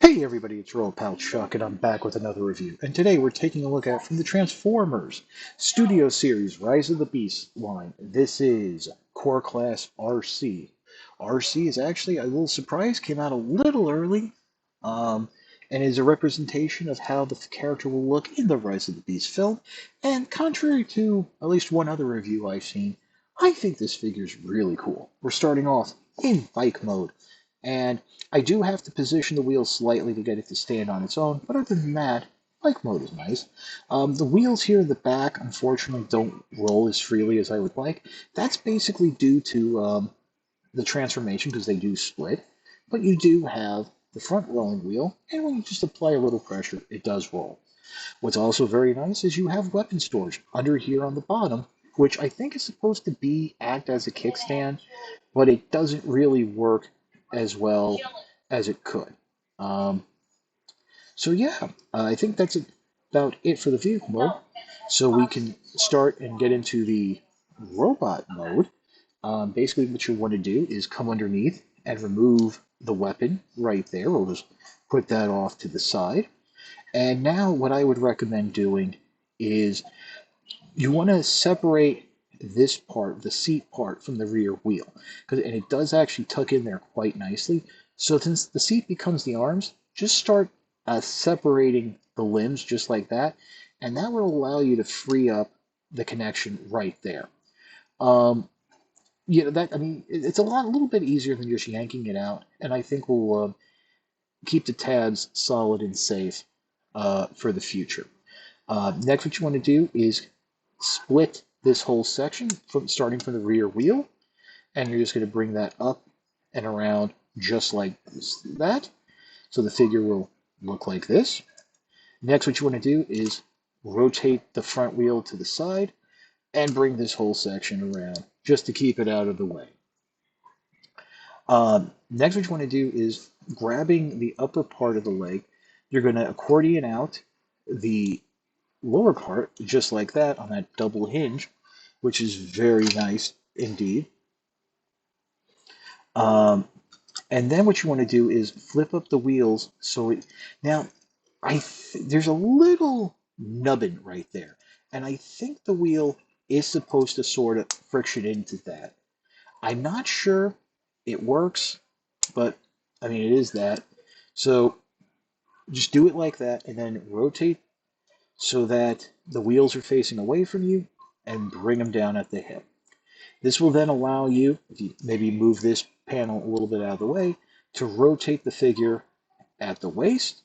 Hey everybody, it's your old pal Chuck, and I'm back with another review. And today we're taking a look at from the Transformers Studio Series Rise of the Beast line. This is Core Class Arcee. Arcee is actually a little surprise, came out a little early, um, and is a representation of how the character will look in the Rise of the Beast film. And contrary to at least one other review I've seen, I think this figure is really cool. We're starting off in bike mode. And I do have to position the wheels slightly to get it to stand on its own, but other than that, bike mode is nice. The wheels here in the back, unfortunately, don't roll as freely as I would like. That's basically due to the transformation, because they do split, but you do have the front rolling wheel, and when you just apply a little pressure, it does roll. What's also very nice is you have weapon storage under here on the bottom, which I think is supposed to act as a kickstand, but it doesn't really work as well as it could. Um, so yeah, I think that's about it for the vehicle mode. So we can start and get into the robot mode. Basically, what you want to do is come underneath and remove the weapon right there. We'll just put that off to the side. And now what I would recommend doing is you want to separate this part, the seat part, from the rear wheel, and it does actually tuck in there quite nicely. So since the seat becomes the arms, just start separating the limbs just like that, and that will allow you to free up the connection right there. Um, that I mean, it's a little bit easier than just yanking it out, and I think will keep the tabs solid and safe for the future. Next, what you want to do is split this whole section from starting from the rear wheel, and you're just going to bring that up and around just like that. So the figure will look like this. Next, what you want to do is rotate the front wheel to the side and bring this whole section around just to keep it out of the way. Next, what you want to do is grabbing the upper part of the leg, you're going to accordion out the lower part just like that on that double hinge, which is very nice indeed. Um, and then what you want to do is flip up the wheels so it now there's a little nubbin right there, and I think the wheel is supposed to sort of friction into that. I'm not sure it works, but I mean it is that. So just do it like that, and then rotate so that the wheels are facing away from you, and bring them down at the hip. This will then allow you, if you maybe move this panel a little bit out of the way, to rotate the figure at the waist.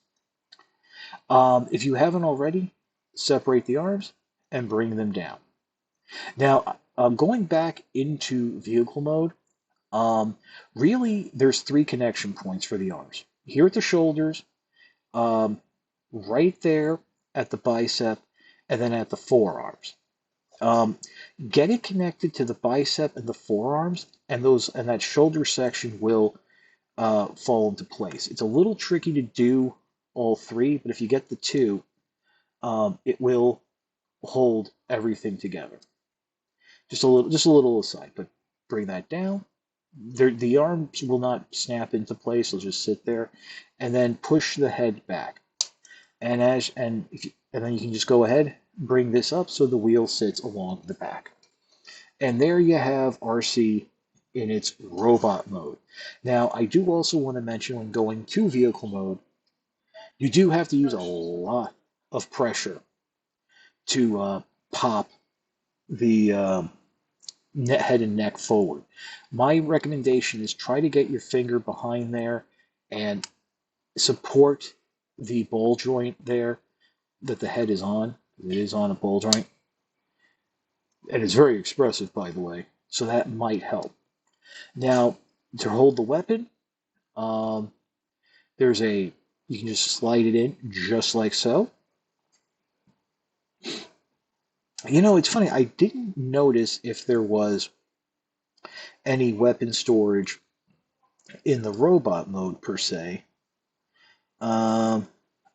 If you haven't already, separate the arms and bring them down. Now, going back into vehicle mode, really there's three connection points for the arms. Here at the shoulders, right there at the bicep, and then at the forearms. Um, get it connected to the bicep and the forearms, and that shoulder section will fall into place. It's a little tricky to do all three, but if you get the two, it will hold everything together. Just a little aside, but bring that down. The arms will not snap into place; they'll just sit there, and then push the head back. And then you can just go ahead, bring this up so the wheel sits along the back. And there you have Arcee in its robot mode. Now, I do also want to mention when going to vehicle mode, you do have to use a lot of pressure to pop the head and neck forward. My recommendation is try to get your finger behind there and support the ball joint there that the head is on. It is on a ball joint. And it's very expressive, by the way, so that might help. Now, to hold the weapon, um, you can just slide it in just like so. It's funny, I didn't notice if there was any weapon storage in the robot mode per se.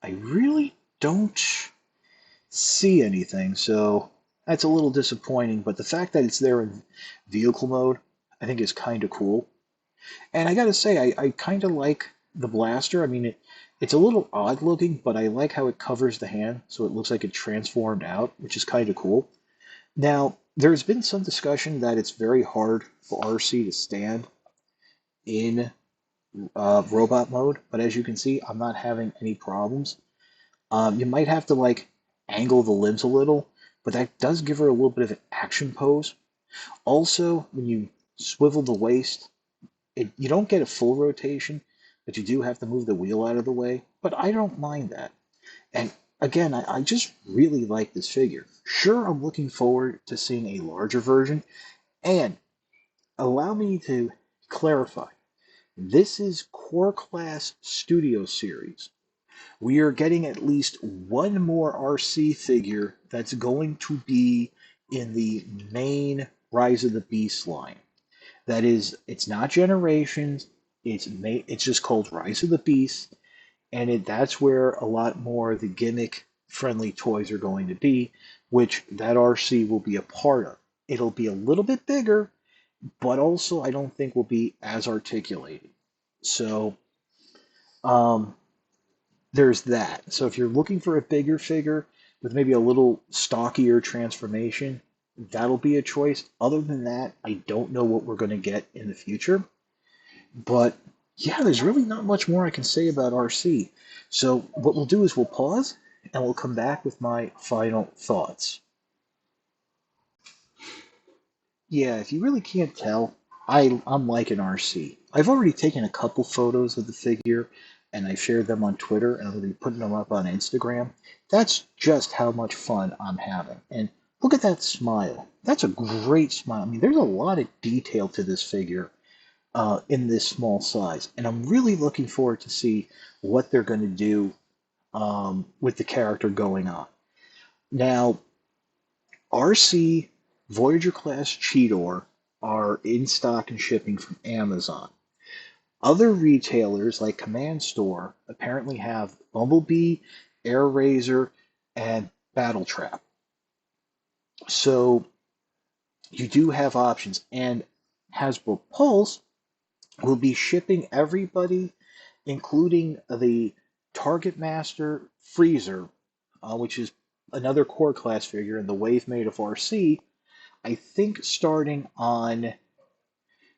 I really don't see anything, so that's a little disappointing, but the fact that it's there in vehicle mode, I think is kind of cool. And I gotta say, I kind of like the blaster, I mean, it's a little odd looking, but I like how it covers the hand, so it looks like it transformed out, which is kind of cool. Now, there's been some discussion that it's very hard for RC to stand in robot mode, but as you can see, I'm not having any problems. You might have to like angle the limbs a little, but that does give her a little bit of an action pose. Also, when you swivel the waist, you don't get a full rotation, but you do have to move the wheel out of the way. But I don't mind that. And again, I just really like this figure. Sure, I'm looking forward to seeing a larger version. And allow me to clarify, this is Core Class Studio Series. We are getting at least one more Arcee figure that's going to be in the main Rise of the Beast line. That is, it's not Generations. It's just called Rise of the Beast, and that's where a lot more of the gimmick-friendly toys are going to be, which that RC will be a part of. It'll be a little bit bigger, but also I don't think will be as articulated. So, um, there's that. So if you're looking for a bigger figure with maybe a little stockier transformation, that'll be a choice. Other than that, I don't know what we're going to get in the future. But yeah, there's really not much more I can say about RC. So what we'll do is we'll pause and we'll come back with my final thoughts. Yeah, if you really can't tell, I'm liking RC. I've already taken a couple photos of the figure and I shared them on Twitter and I'm going to be putting them up on Instagram. That's just how much fun I'm having. And look at that smile. That's a great smile. I mean, there's a lot of detail to this figure in this small size. And I'm really looking forward to see what they're going to do with the character going on. Now, RC Voyager class Cheetor are in stock and shipping from Amazon. Other retailers like Command Store apparently have Bumblebee, Air Razor, and Battle Trap. So you do have options. And Hasbro Pulse will be shipping everybody, including the Target Master Freezer, which is another core class figure in the wave made of RC, I think starting on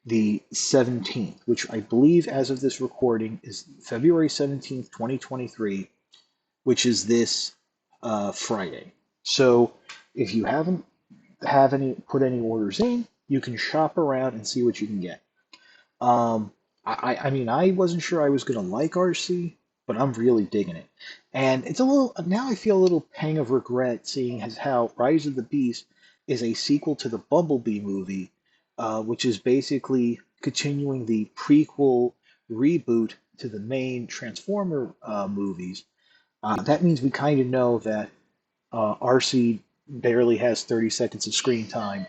the 17th, which I believe as of this recording is February 17th, 2023, which is this Friday. So if you haven't have any put any orders in, you can shop around and see what you can get. Um, I mean, I wasn't sure I was going to like RC, but I'm really digging it. And it's a little, now I feel a little pang of regret seeing as how Rise of the Beast is a sequel to the Bumblebee movie, which is basically continuing the prequel reboot to the main Transformer movies. That means we kind of know that RC barely has 30 seconds of screen time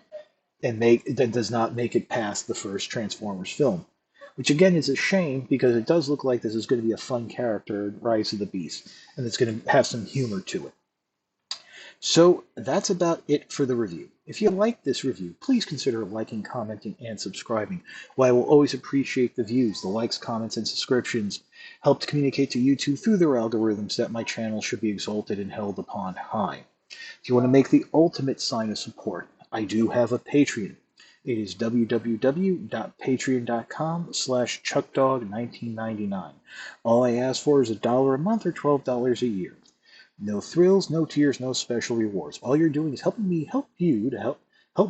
and that does not make it past the first Transformers film. Which again is a shame because it does look like this is going to be a fun character in Rise of the Beast, and it's going to have some humor to it. So that's about it for the review. If you like this review, please consider liking, commenting, and subscribing. While I will always appreciate the views, the likes, comments, and subscriptions help to communicate to YouTube through their algorithms that my channel should be exalted and held upon high. If you want to make the ultimate sign of support, I do have a Patreon. It is www.patreon.com/chuckdog1999. All I ask for is $1 a month or $12 a year. No thrills, no tears, no special rewards. All you're doing is helping me help you to help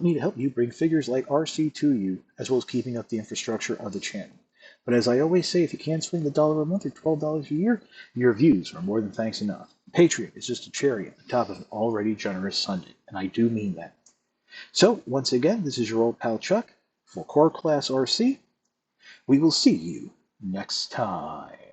me to help you bring figures like RC to you, as well as keeping up the infrastructure of the channel. But as I always say, if you can't swing the $1 a month or $12 a year, your views are more than thanks enough. Patreon is just a cherry at the top of an already generous Sunday, and I do mean that. So, once again, this is your old pal Chuck for Core Class RC. We will see you next time.